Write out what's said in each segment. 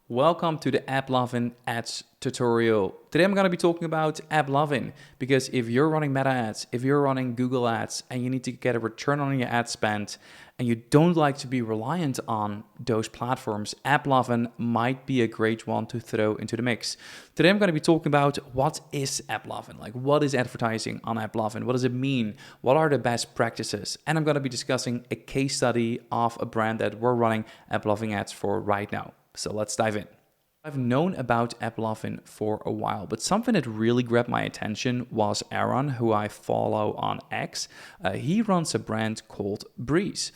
Welcome to the AppLovin Ads tutorial. Today I'm going to be talking about AppLovin because if you're running Meta ads, if you're running Google ads and you need to get a return on your ad spend and you don't like to be reliant on those platforms, AppLovin might be a great one to throw into the mix. Today I'm going to be talking about what is AppLovin, like what is advertising on AppLovin, what does it mean, what are the best practices, and I'm going to be discussing a case study of a brand that we're running AppLovin ads for right now. So let's dive in. I've known about AppLovin for a while, but something that really grabbed my attention was Aaron, who I follow on X. He runs a brand called Breeze.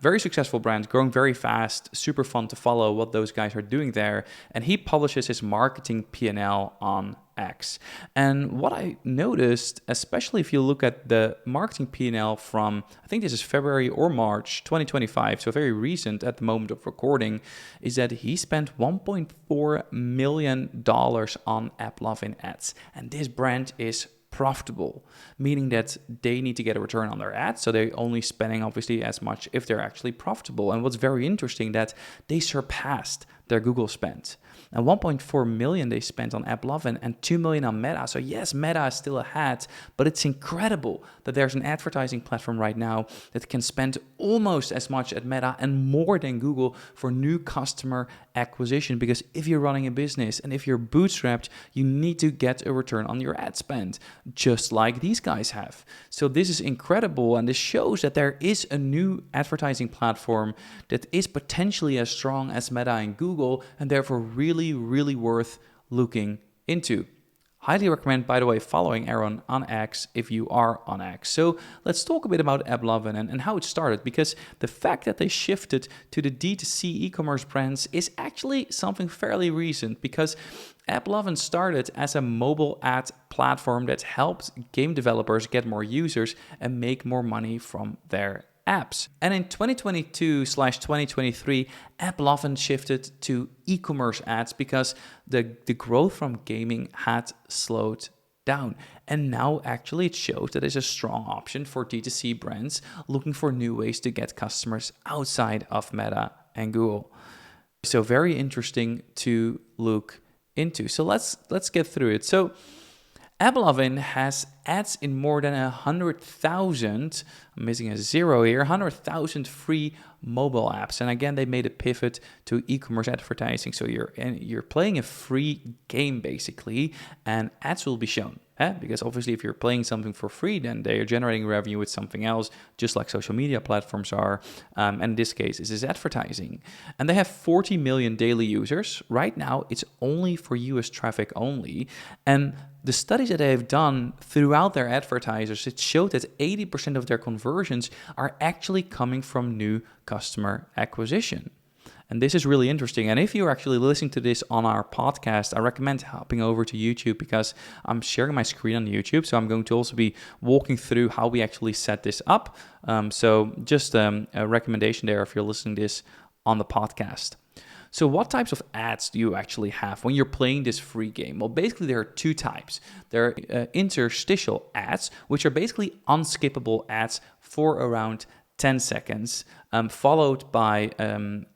Very successful brand, growing very fast, super fun to follow what those guys are doing there. And he publishes his marketing P&L on X. And what I noticed, especially if you look at the marketing P&L from, I think this is February or March 2025, so very recent at the moment of recording, is that he spent $1.4 million on AppLovin ads. And this brand is profitable, meaning that they need to get a return on their ads, so they're only spending obviously as much if they're actually profitable. And what's very interesting that they surpassed their Google spend. And 1.4 million they spent on AppLovin and 2 million on Meta. So yes, Meta is still ahead, but it's incredible that there's an advertising platform right now that can spend almost as much at Meta and more than Google for new customer acquisition. Because if you're running a business and if you're bootstrapped, you need to get a return on your ad spend, just like these guys have. So this is incredible, and this shows that there is a new advertising platform that is potentially as strong as Meta and Google, and therefore really worth looking into. Highly recommend, by the way, following Aaron on X if you are on X. So let's talk a bit about AppLovin and how it started, because the fact that they shifted to the D2C e-commerce brands is actually something fairly recent, because AppLovin started as a mobile ad platform that helped game developers get more users and make more money from their apps. And in 2022/2023, AppLovin shifted to e-commerce ads because the growth from gaming had slowed down. And now actually it shows that it's a strong option for D2C brands looking for new ways to get customers outside of Meta and Google. So very interesting to look into. So let's get through it. So AppLovin has ads in more than 100,000, I'm missing a zero here, 100,000 free mobile apps. And again, they made a pivot to e-commerce advertising. So you're playing a free game basically, and ads will be shown. Because obviously if you're playing something for free, then they are generating revenue with something else, just like social media platforms are. And in this case, this is advertising. And they have 40 million daily users. Right now, it's only for US traffic only. And the studies that they have done throughout their advertisers, it showed that 80% of their conversions are actually coming from new customer acquisition. And this is really interesting. And if you're actually listening to this on our podcast, I recommend hopping over to YouTube, because I'm sharing my screen on YouTube. So I'm going to also be walking through how we actually set this up. So just a recommendation there if you're listening to this on the podcast. So what types of ads do you actually have when you're playing this free game? Well, basically there are two types. There are interstitial ads, which are basically unskippable ads for around 10 seconds, followed by an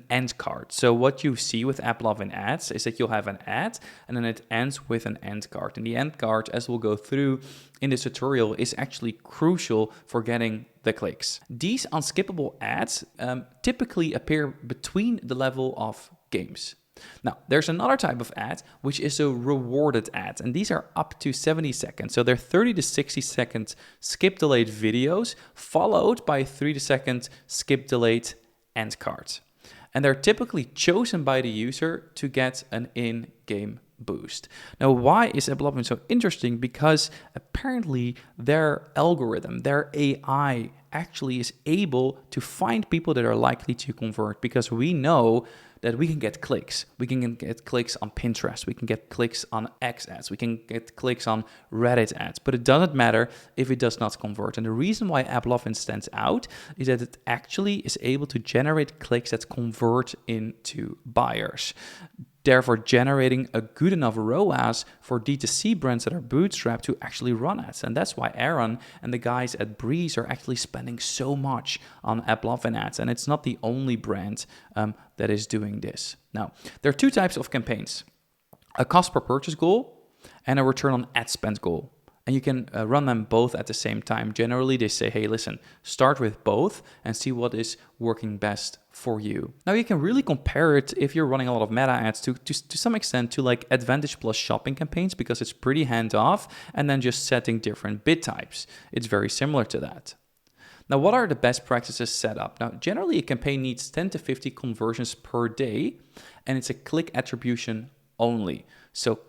end card. So what you see with AppLovin ads is that you'll have an ad and then it ends with an end card. And the end card, as we'll go through in this tutorial, is actually crucial for getting the clicks. These unskippable ads typically appear between the level of games. Now, there's another type of ad, which is a rewarded ad, and these are up to 70 seconds. So they're 30 to 60 second skip delayed videos, followed by 30 second skip delayed end cards. And they're typically chosen by the user to get an in-game boost. Now, why is AppLovin so interesting? Because apparently their algorithm, their AI, actually is able to find people that are likely to convert, because we know that we can get clicks. We can get clicks on Pinterest. We can get clicks on X ads. We can get clicks on Reddit ads. But it doesn't matter if it does not convert. And the reason why AppLovin stands out is that it actually is able to generate clicks that convert into buyers. therefore generating a good enough ROAS for D2C brands that are bootstrapped to actually run ads. And that's why Aaron and the guys at Breeze are actually spending so much on AppLovin Ads. And it's not the only brand that is doing this. Now, there are two types of campaigns: a cost per purchase goal and a return on ad spend goal. And you can run them both at the same time. Generally, they say, hey, listen, start with both and see what is working best for you. Now, you can really compare it, if you're running a lot of meta ads, to some extent to like Advantage Plus shopping campaigns, because it's pretty hands-off, and then just setting different bid types. It's very similar to that. Now, what are the best practices set up? Now, generally, a campaign needs 10 to 50 conversions per day, and it's a click attribution only. So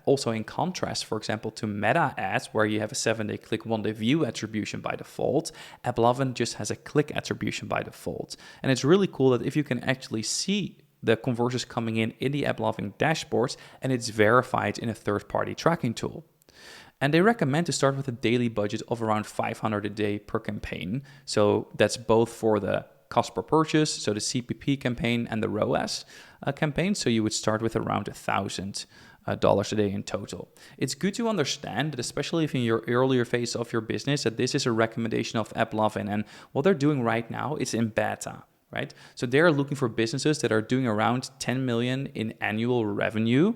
also in contrast, for example, to meta ads, where you have a 7-day click, 1-day view attribution by default, AppLovin just has a click attribution by default. And it's really cool that if you can actually see the conversions coming in the AppLovin dashboards, and it's verified in a third-party tracking tool. And they recommend to start with a daily budget of around $500 a day per campaign. So that's both for the cost per purchase, so the CPP campaign, and the ROAS campaign. So you would start with around $1,000 a day in total. It's good to understand that, especially if in your earlier phase of your business, that this is a recommendation of AppLovin, and what they're doing right now is in beta, right? So they're looking for businesses that are doing around 10 million in annual revenue,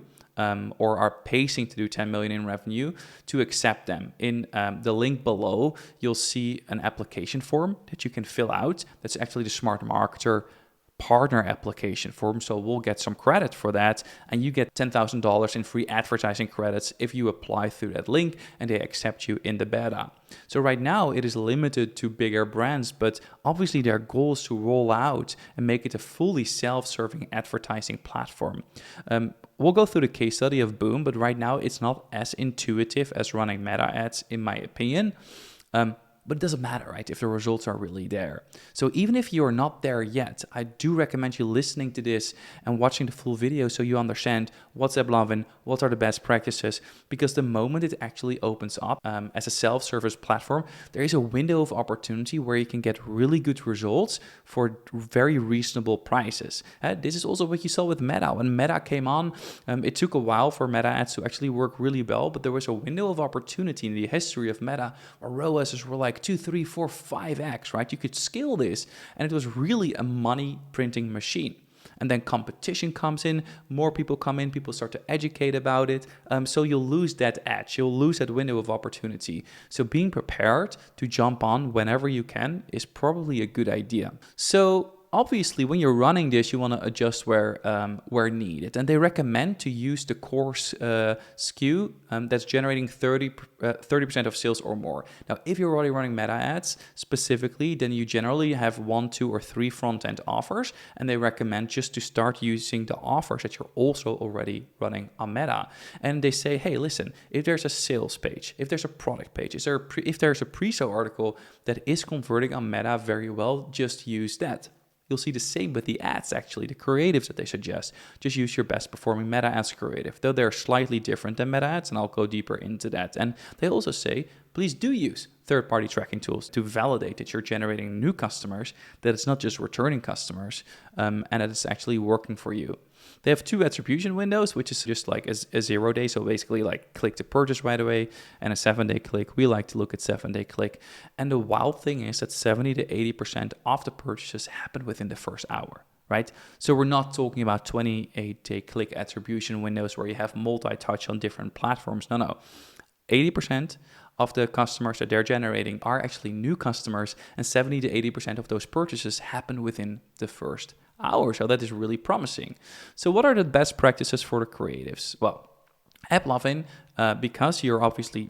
or are pacing to do 10 million in revenue, to accept them. In the link below, you'll see an application form that you can fill out. That's actually the Smart Marketer partner application form, so we'll get some credit for that, and you get $10,000 in free advertising credits if you apply through that link and they accept you in the beta. So right now it is limited to bigger brands, but obviously their goal is to roll out and make it a fully self-serving advertising platform. We'll go through the case study of Boom, but right now it's not as intuitive as running meta ads, in my opinion. But it doesn't matter, right, if the results are really there. So even if you're not there yet, I do recommend you listening to this and watching the full video so you understand what's AppLovin, what are the best practices, because the moment it actually opens up as a self-service platform, there is a window of opportunity where you can get really good results for very reasonable prices. This is also what you saw with Meta. When Meta came on, it took a while for Meta ads to actually work really well, but there was a window of opportunity in the history of Meta where ROAS were like 2, 3, 4, 5x, right? You could scale this, and it was really a money printing machine. And then competition comes in, more people come in, people start to educate about it. So you'll lose that edge, you'll lose that window of opportunity. So being prepared to jump on whenever you can is probably a good idea. So obviously, when you're running this, you want to adjust where needed. And they recommend to use the core SKU that's generating 30% of sales or more. Now, if you're already running meta ads specifically, then you generally have 1, 2, or 3 front-end offers. And they recommend just to start using the offers that you're also already running on Meta. And they say, hey, listen, if there's a sales page, if there's a product page, if there's a pre-sale article that is converting on Meta very well, just use that. You'll see the same with the ads, actually, the creatives that they suggest. Just use your best performing meta ads creative, though they're slightly different than meta ads, and I'll go deeper into that. And they also say, please do use third-party tracking tools to validate that you're generating new customers, that it's not just returning customers, and that it's actually working for you. They have 2 attribution windows, which is just like a 0-day, so basically like click to purchase right away, and a 7-day click. We like to look at 7-day click. And the wild thing is that 70 to 80% of the purchases happen within the first hour, right? So we're not talking about 28-day click attribution windows where you have multi-touch on different platforms. No. 80% of the customers that they're generating are actually new customers, and 70 to 80% of those purchases happen within the first hour. So that is really promising. So what are the best practices for the creatives? Well, AppLovin, because you're obviously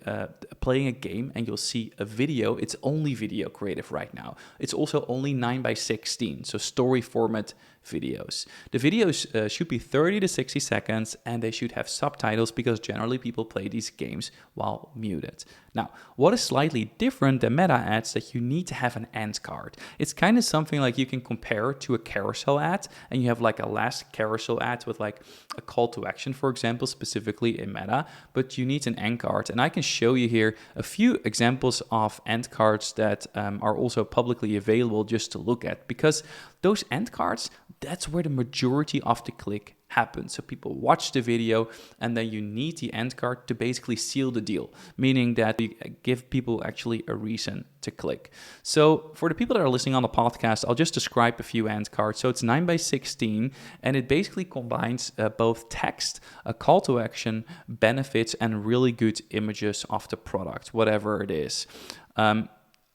playing a game and you'll see a video, it's only video creative right now. It's also only 9:16, so story format videos. The videos should be 30 to 60 seconds, and they should have subtitles because generally people play these games while muted. Now, what is slightly different than meta ads that you need to have an end card. It's kind of something like you can compare to a carousel ad, and you have like a last carousel ad with like a call to action, for example, specifically in Meta, but you need an end card. And I can show you here a few examples of end cards that are also publicly available just to look at, because those end cards, that's where the majority of the click happens. So people watch the video, and then you need the end card to basically seal the deal, meaning that you give people actually a reason to click. So for the people that are listening on the podcast, I'll just describe a few end cards. So it's 9x16, and it basically combines both text, a call to action, benefits, and really good images of the product, whatever it is.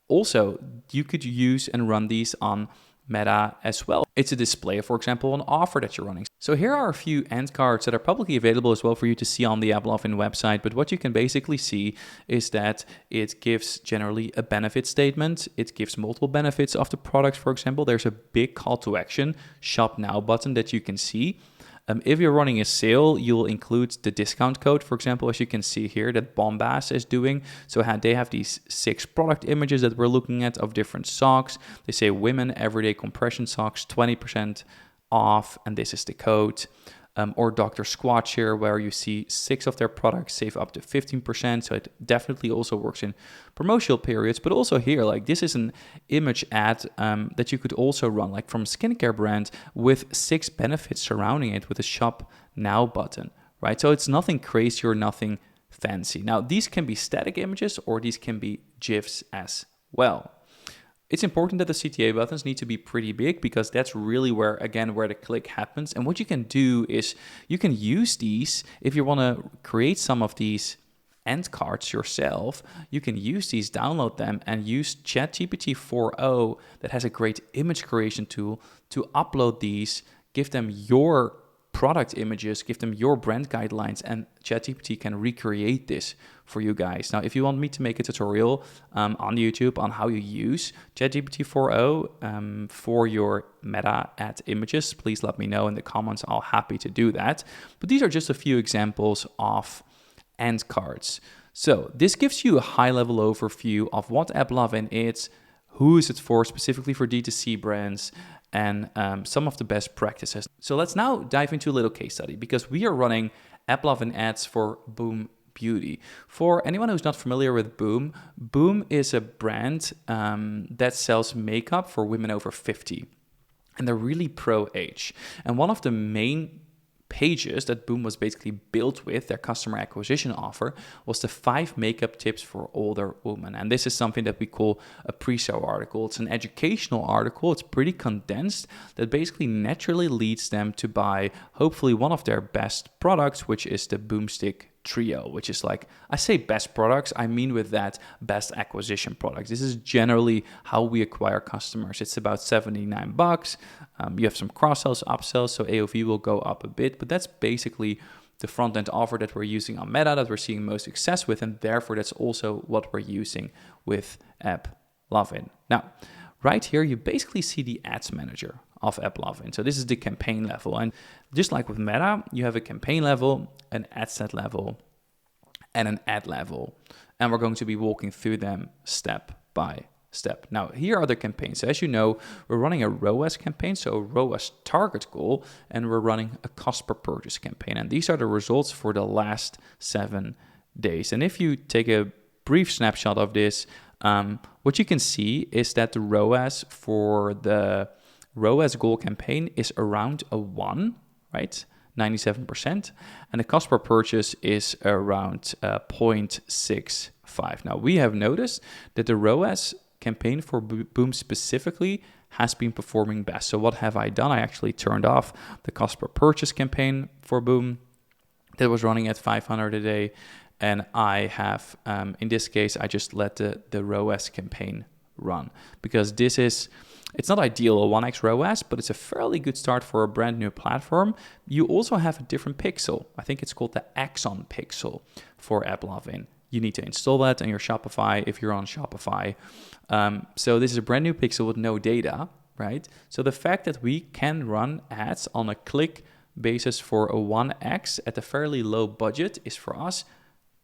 Also, you could use and run these on Meta as well. It's a display, for example, an offer that you're running. So here are a few end cards that are publicly available as well for you to see on the AppLovin website. But what you can basically see is that it gives generally a benefit statement. It gives multiple benefits of the product. For example, there's a big call to action, shop now button that you can see. If you're running a sale, you'll include the discount code, for example, as you can see here, that Bombas is doing. So they have these 6 product images that we're looking at of different socks. They say women everyday compression socks, 20% off, and this is the code. Or Dr. Squatch here, where you see 6 of their products save up to 15%. So it definitely also works in promotional periods. But also here, like this is an image ad that you could also run, like from a skincare brand, with 6 benefits surrounding it with a shop now button, right? So it's nothing crazy or nothing fancy. Now, these can be static images or these can be GIFs as well. It's important that the CTA buttons need to be pretty big, because that's really where the click happens. And what you can do is you can use these if you want to create some of these end cards yourself. You can use these, download them, and use ChatGPT 4o that has a great image creation tool to upload these, give them your product images, give them your brand guidelines, and ChatGPT can recreate this for you guys. Now, if you want me to make a tutorial on YouTube on how you use ChatGPT 4o for your meta ad images, please let me know in the comments. I'll happy to do that. But these are just a few examples of end cards. So this gives you a high-level overview of what AppLovin is, who is it for, specifically for D2C brands, and some of the best practices. So let's now dive into a little case study, because we are running AppLovin Ads for Boom Beauty. For anyone who's not familiar with Boom, Boom is a brand that sells makeup for women over 50. And they're really pro-age. And one of the main pages that Boom was basically built with, their customer acquisition offer, was the 5 makeup tips for older women. And this is something that we call a pre-sale article. It's an educational article. It's pretty condensed, that basically naturally leads them to buy hopefully one of their best products, which is the Boomstick Trio, which is like, I say best products, I mean with that best acquisition products. This is generally how we acquire customers. It's about $79. You have some cross-sells, upsells, so AOV will go up a bit, but that's basically the front-end offer that we're using on Meta, that we're seeing most success with, and therefore that's also what we're using with AppLovin. Now, right here, you basically see the ads manager of AppLovin. So this is the campaign level. And just like with Meta, you have a campaign level, an ad set level, and an ad level. And we're going to be walking through them step by step. Now, here are the campaigns. So as you know, we're running a ROAS campaign, so a ROAS target goal, and we're running a cost per purchase campaign. And these are the results for the last 7 days. And if you take a brief snapshot of this, what you can see is that the ROAS for the ROAS goal campaign is around a 1, right? 97%. And the cost per purchase is around 0.65. Now, we have noticed that the ROAS campaign for Boom specifically has been performing best. So what have I done? I actually turned off the cost per purchase campaign for Boom that was running at 500 a day. And I have, in this case, I just let the ROAS campaign run, because this is, it's not ideal, a 1x ROAS, but it's a fairly good start for a brand new platform. You also have a different pixel. I think it's called the Axon pixel for AppLovin. You need to install that on your Shopify if you're on Shopify. So this is a brand new pixel with no data, right? So the fact that we can run ads on a click basis for a 1x at a fairly low budget is for us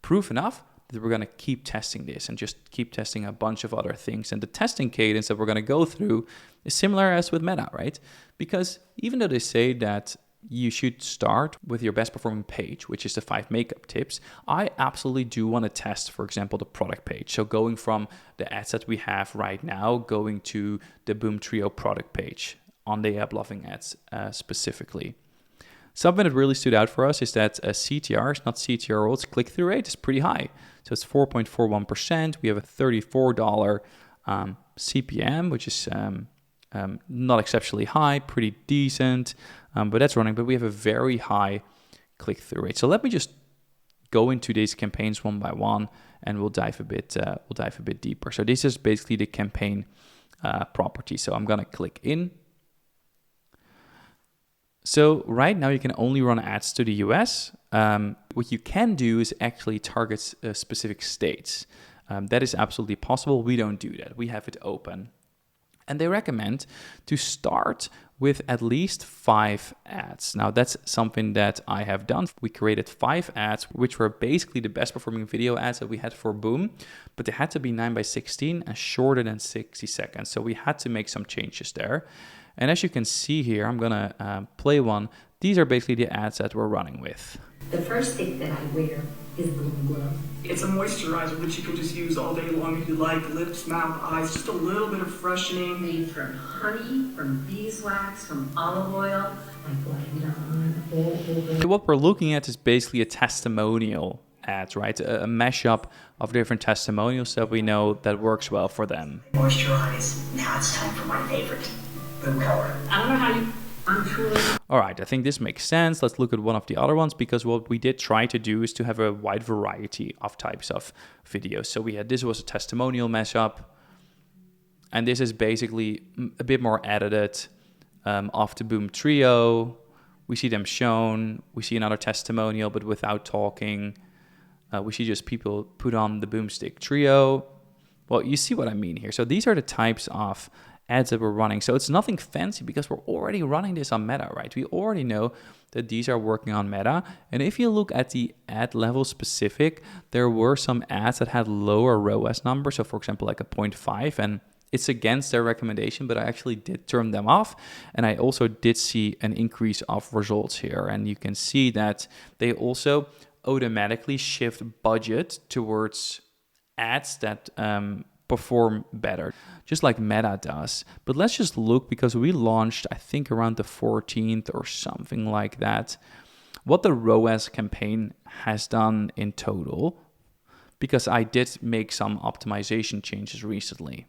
proof enough that we're going to keep testing this and just keep testing a bunch of other things. And the testing cadence that we're going to go through is similar as with Meta, right? Because even though they say that you should start with your best performing page, which is the 5 makeup tips, I absolutely do want to test, for example, the product page. So going from the ads that we have right now, going to the Boom Trio product page. on the AppLovin Ads specifically. Something that really stood out for us is that CTR is not CTR, its click-through rate is pretty high. So it's 4.41%. We have a $34 CPM, which is not exceptionally high, pretty decent, but that's running. But we have a very high click-through rate. So let me just go into these campaigns one by one, and we'll dive a bit deeper. So this is basically the campaign property. So I'm gonna click in. So right now you can only run ads to the US. What you can do is actually target specific states. That is absolutely possible. We don't do that. We have it open. And they recommend to start with at least 5 ads. Now that's something that I have done. We created 5 ads, which were basically the best performing video ads that we had for Boom, but they had to be 9:16 and shorter than 60 seconds. So we had to make some changes there. And as you can see here, I'm gonna play one. These are basically the ads that we're running with. The first stick that I wear is Bloom Glow. It's a moisturizer that you can just use all day long if you like. Lips, mouth, eyes, just a little bit of freshening. Made from honey, from beeswax, from olive oil. I blend on all over. So what we're looking at is basically a testimonial ads, right? A mashup of different testimonials that we know that works well for them. Moisturize. Now it's time for my favorite. Blue color. I don't know how you... I'm truly... All right, I think this makes sense. Let's look at one of the other ones, because what we did try to do is to have a wide variety of types of videos. So we had, this was a testimonial mashup, and this is basically a bit more edited of the Boom trio. We see them shown. We see another testimonial, but without talking. We see just people put on the Boomstick trio. Well, you see what I mean here. So these are the types of ads that we're running. So it's nothing fancy because we're already running this on Meta, right? We already know that these are working on Meta. And if you look at the ad level specific, there were some ads that had lower ROAS numbers. So for example, like a 0.5, and it's against their recommendation, but I actually did turn them off. And I also did see an increase of results here. And you can see that they also automatically shift budget towards ads that perform better, just like Meta does. But let's just look, because we launched, I think, around the 14th or something like that, what the ROAS campaign has done in total, because I did make some optimization changes recently.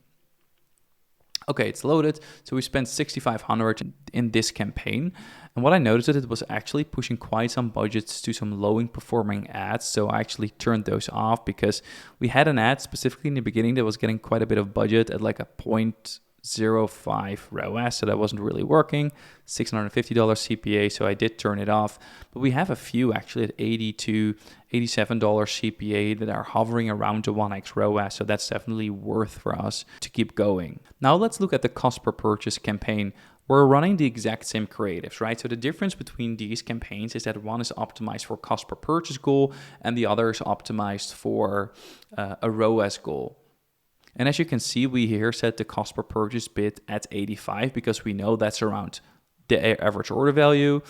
Okay, it's loaded. So we spent $6,500 in this campaign. And what I noticed is it was actually pushing quite some budgets to some low performing ads. So I actually turned those off, because we had an ad specifically in the beginning that was getting quite a bit of budget at like a 0.05 ROAS. So that wasn't really working. $650 CPA. So I did turn it off. But we have a few actually at $80 to $87 CPA that are hovering around the 1x ROAS. So that's definitely worth for us to keep going. Now let's look at the cost per purchase campaign. We're running the exact same creatives, right? So the difference between these campaigns is that one is optimized for cost per purchase goal and the other is optimized for a ROAS goal. And as you can see, we here set the cost per purchase bid at 85 because we know that's around the average order value.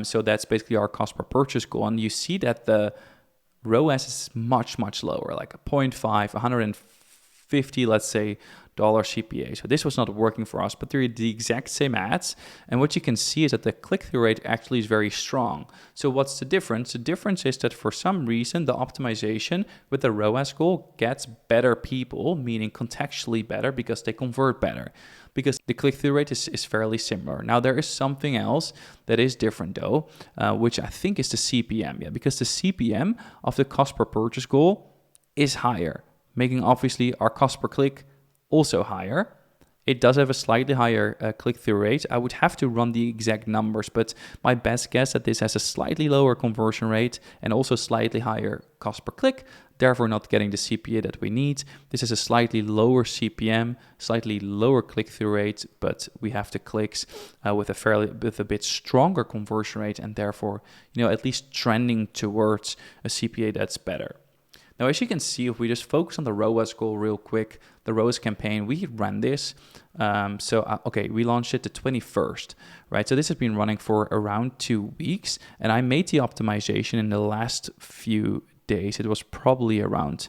So that's basically our cost per purchase goal. And you see that the ROAS is much, much lower, like a 0.5, 150, let's say, dollar CPA. So this was not working for us, but they're the exact same ads. And what you can see is that the click-through rate actually is very strong. So what's the difference? The difference is that for some reason, the optimization with the ROAS goal gets better people, meaning contextually better because they convert better, because the click-through rate is fairly similar. Now, there is something else that is different though, which I think is the CPM, because the CPM of the cost per purchase goal is higher, making obviously our cost per click also higher. It does have a slightly higher click-through rate. I would have to run the exact numbers, but my best guess that this has a slightly lower conversion rate and also slightly higher cost per click, therefore not getting the CPA that we need. This is a slightly lower CPM, slightly lower click-through rate, but we have the clicks with a bit stronger conversion rate, and therefore, at least trending towards a CPA that's better. Now, as you can see, if we just focus on the ROAS goal real quick, the ROAS campaign, we ran this. We launched it the 21st, right? So this has been running for around 2 weeks, and I made the optimization in the last few days. It was probably around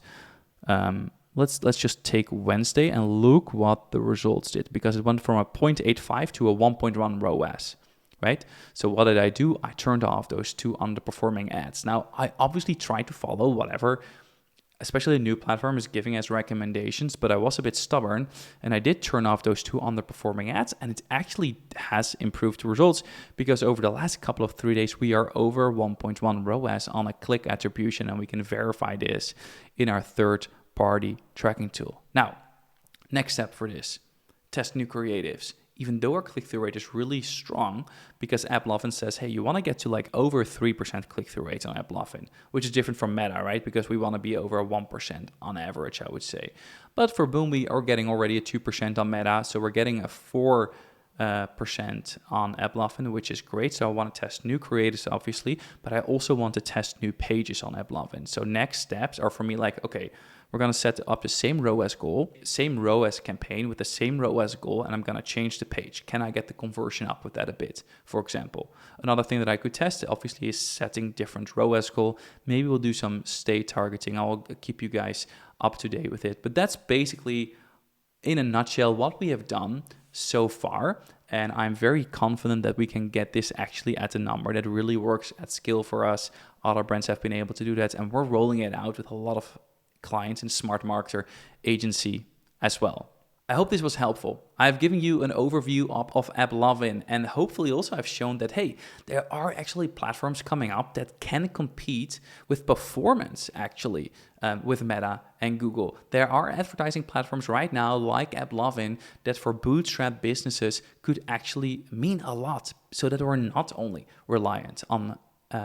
let's just take Wednesday and look what the results did, because it went from a 0.85 to a 1.1 ROAS, right? So what did I do? I turned off those 2 underperforming ads. Now, I obviously tried to follow whatever, especially a new platform, is giving as recommendations, but I was a bit stubborn and I did turn off those 2 underperforming ads, and it actually has improved the results, because over the last couple of 3 days, we are over 1.1 ROAS on a click attribution, and we can verify this in our third-party tracking tool. Now, next step for this, test new creatives. Even though our click-through rate is really strong, because AppLovin says, hey, you want to get to like over 3% click-through rate on AppLovin, which is different from Meta, right? Because we want to be over 1% on average, I would say. But for Boom, we are getting already a 2% on Meta, so we're getting a 4% on AppLovin, which is great. So I want to test new creators, obviously, but I also want to test new pages on AppLovin. So next steps are for me like, okay, we're going to set up the same ROAS goal, same ROAS campaign with the same ROAS goal, and I'm going to change the page. Can I get the conversion up with that a bit, for example? Another thing that I could test, obviously, is setting different ROAS goal. Maybe we'll do some state targeting. I'll keep you guys up to date with it. But that's basically, in a nutshell, what we have done so far. And I'm very confident that we can get this actually at a number that really works at scale for us. Other brands have been able to do that, and we're rolling it out with a lot of clients in Smart Marketer agency as well. I hope this was helpful. I've given you an overview of AppLovin, and hopefully also I've shown that, hey, there are actually platforms coming up that can compete with performance, actually, with Meta and Google. There are advertising platforms right now like AppLovin that for bootstrap businesses could actually mean a lot, so that we're not only reliant on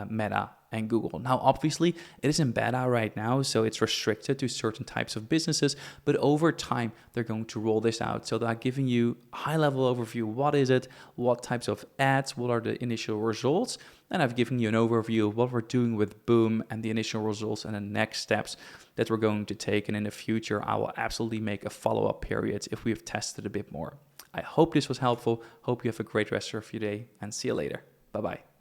Meta and Google. Now, obviously, it is in beta right now, so it's restricted to certain types of businesses, but over time, they're going to roll this out. So they're giving you a high-level overview. What is it? What types of ads? What are the initial results? And I've given you an overview of what we're doing with Boom and the initial results and the next steps that we're going to take. And in the future, I will absolutely make a follow-up period if we have tested a bit more. I hope this was helpful. Hope you have a great rest of your day, and see you later. Bye-bye.